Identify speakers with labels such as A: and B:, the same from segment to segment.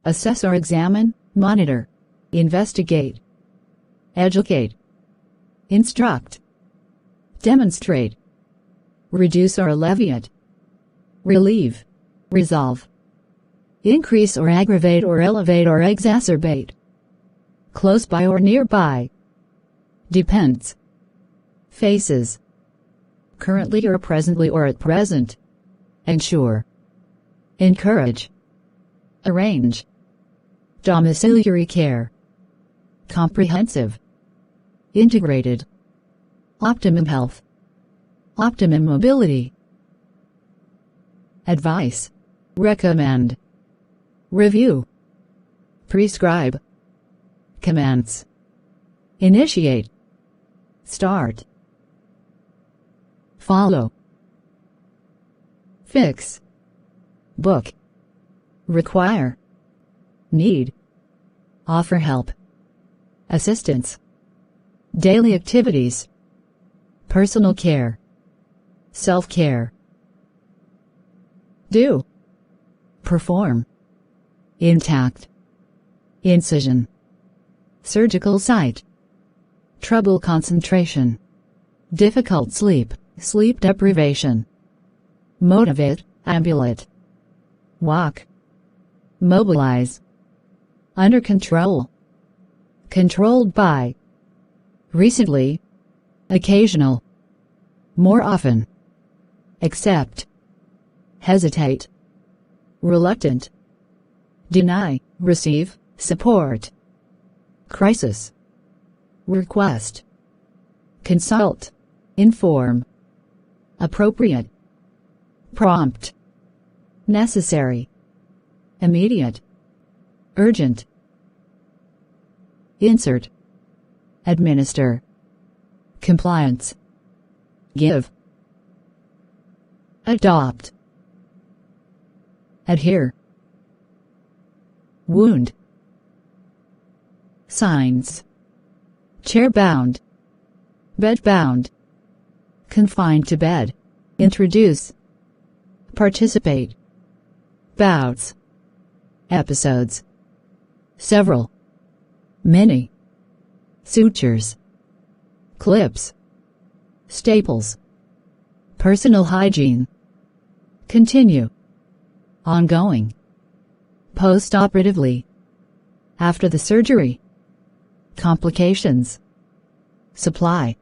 A: assess or examine, monitor, investigate, educate, instruct, demonstrate, reduce or alleviate, relieve, resolve, increase or aggravate or elevate or exacerbate, close by or nearby, depends, faces, currently or presently or at present, ensure, encourage, arrange, domiciliary care, comprehensive, integrated, optimum health, optimum mobility, advice, recommend, review, prescribe, commence, initiate, start, follow, fix, book, require, need, offer help, assistance, daily activities, personal care, self-care, do, perform, intact, incision, surgical site, trouble concentration, difficult sleep, sleep deprivation, motivate, ambulate, walk, mobilize, under control, controlled by, recently, occasional, more often, accept, hesitate, reluctant, deny, receive, support, crisis, request, consult, inform, appropriate, prompt, necessary, immediate, urgent, insert, administer, compliance, give, adopt, adhere, wound, signs, chair-bound, bed-bound, confined to bed, introduce, participate, bouts, episodes, several, many, sutures, clips, staples, personal hygiene, continue, ongoing, post-operatively, after the surgery, complications, supply,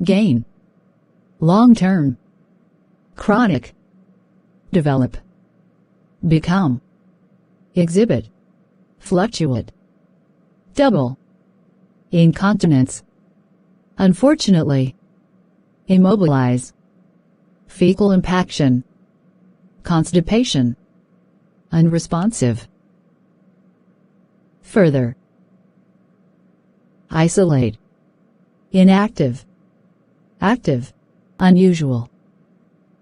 A: gain, long-term, chronic, develop, become, exhibit, fluctuate, double, incontinence, unfortunately, immobilize, fecal impaction, constipation, unresponsive, further, isolate, inactive, active, unusual,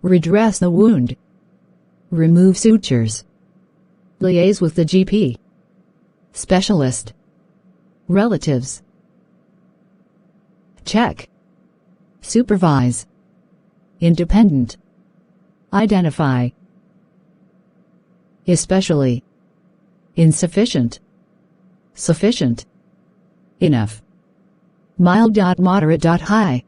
A: redress the wound, remove sutures, liaise with the GP, specialist, relatives, check, supervise, independent, identify, especially, insufficient, sufficient, enough, mild. Moderate. High,